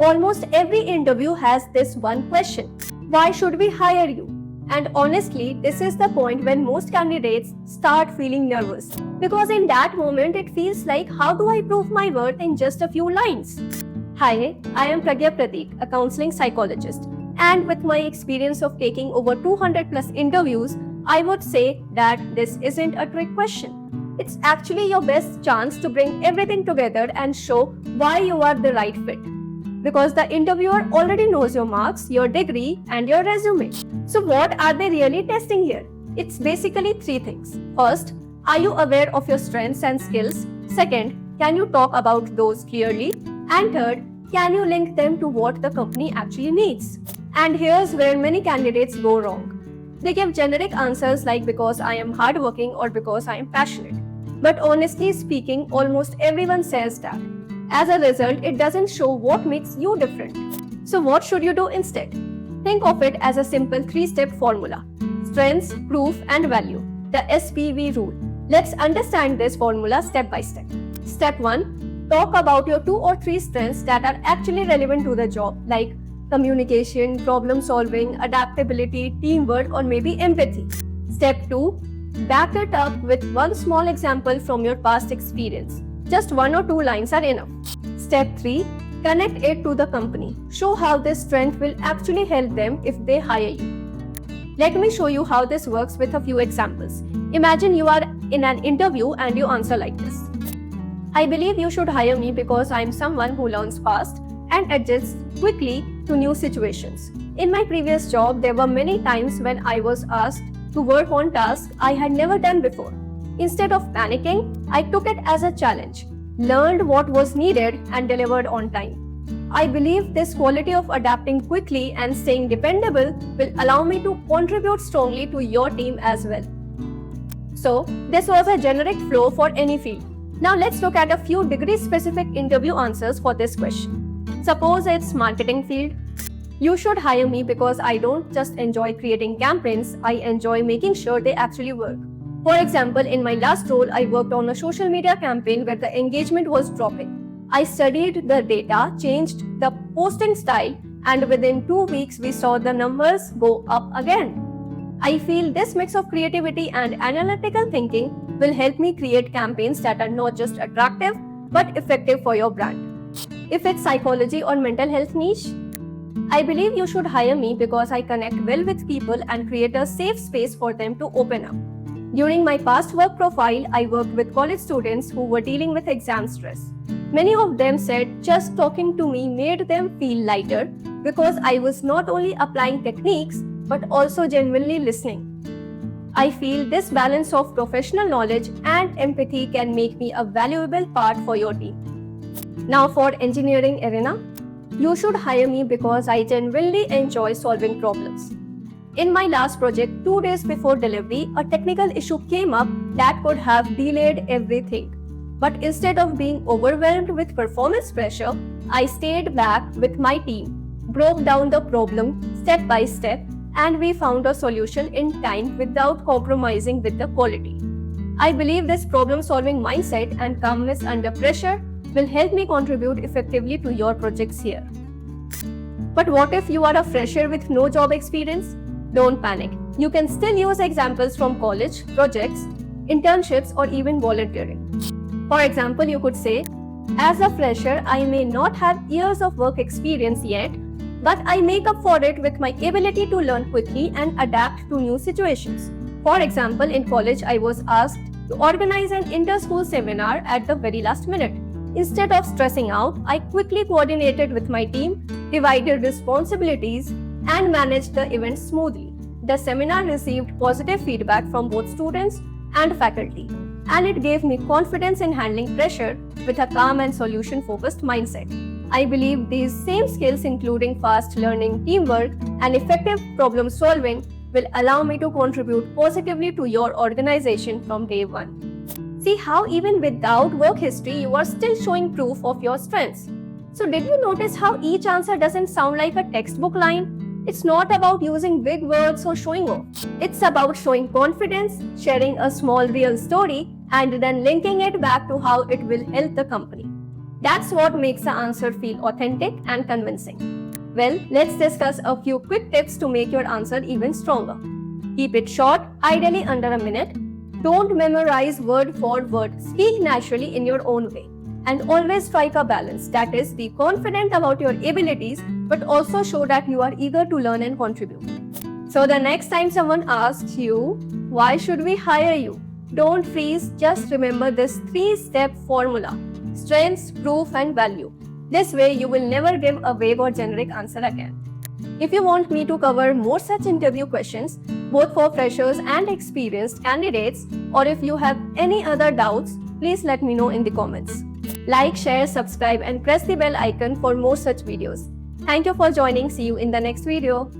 Almost every interview has this one question: why should we hire you? And honestly, this is the point when most candidates start feeling nervous. Because in that moment, it feels like, how do I prove my worth in just a few lines? Hi, I am Pragya Pratik, a counseling psychologist. And with my experience of taking over 200 plus interviews, I would say that this isn't a trick question. It's actually your best chance to bring everything together and show why you are the right fit. Because the interviewer already knows your marks, your degree, and your resume. So what are they really testing here? It's basically three things. First, are you aware of your strengths and skills? Second, can you talk about those clearly? And third, can you link them to what the company actually needs? And here's where many candidates go wrong. They give generic answers like because I am hardworking or because I am passionate. But honestly speaking, almost everyone says that. As a result, it doesn't show what makes you different. So what should you do instead? Think of it as a simple three-step formula: strengths, proof, and value. The SPV rule. Let's understand this formula step by step. Step 1. Talk about your 2 or 3 strengths that are actually relevant to the job, like communication, problem solving, adaptability, teamwork, or maybe empathy. Step 2. Back it up with one small example from your past experience. Just 1 or 2 lines are enough. Step 3. Connect it to the company. Show how this strength will actually help them if they hire you. Let me show you how this works with a few examples. Imagine you are in an interview and you answer like this: I believe you should hire me because I am someone who learns fast and adjusts quickly to new situations. In my previous job, there were many times when I was asked to work on tasks I had never done before. Instead of panicking, I took it as a challenge, learned what was needed, and delivered on time. I believe this quality of adapting quickly and staying dependable will allow me to contribute strongly to your team as well. So, this was a generic flow for any field. Now let's look at a few degree-specific interview answers for this question. Suppose it's marketing field. You should hire me because I don't just enjoy creating campaigns, I enjoy making sure they actually work. For example, in my last role, I worked on a social media campaign where the engagement was dropping. I studied the data, changed the posting style, and within 2 weeks, we saw the numbers go up again. I feel this mix of creativity and analytical thinking will help me create campaigns that are not just attractive, but effective for your brand. If it's psychology or mental health niche, I believe you should hire me because I connect well with people and create a safe space for them to open up. During my past work profile, I worked with college students who were dealing with exam stress. Many of them said just talking to me made them feel lighter because I was not only applying techniques but also genuinely listening. I feel this balance of professional knowledge and empathy can make me a valuable part for your team. Now for engineering arena, you should hire me because I genuinely enjoy solving problems. In my last project, 2 days before delivery, a technical issue came up that could have delayed everything. But instead of being overwhelmed with performance pressure, I stayed back with my team, broke down the problem step by step, and we found a solution in time without compromising with the quality. I believe this problem-solving mindset and calmness under pressure will help me contribute effectively to your projects here. But what if you are a fresher with no job experience? Don't panic. You can still use examples from college, projects, internships, or even volunteering. For example, you could say, as a fresher, I may not have years of work experience yet, but I make up for it with my ability to learn quickly and adapt to new situations. For example, in college, I was asked to organize an inter-school seminar at the very last minute. Instead of stressing out, I quickly coordinated with my team, divided responsibilities, and managed the event smoothly. The seminar received positive feedback from both students and faculty, and it gave me confidence in handling pressure with a calm and solution-focused mindset. I believe these same skills, including fast learning, teamwork, and effective problem solving, will allow me to contribute positively to your organization from day one. See how even without work history, you are still showing proof of your strengths. So did you notice how each answer doesn't sound like a textbook line? It's not about using big words or showing off. It's about showing confidence, sharing a small real story, and then linking it back to how it will help the company. That's what makes the answer feel authentic and convincing. Well, let's discuss a few quick tips to make your answer even stronger. Keep it short, ideally under a minute. Don't memorize word for word. Speak naturally in your own way. And always strike a balance. That is, be confident about your abilities, but also show that you are eager to learn and contribute. So the next time someone asks you, why should we hire you? Don't freeze, just remember this 3-step formula: strengths, proof, and value. This way, you will never give a vague or generic answer again. If you want me to cover more such interview questions, both for freshers and experienced candidates, or if you have any other doubts, please let me know in the comments. Like, share, subscribe, and press the bell icon for more such videos. Thank you for joining. See you in the next video.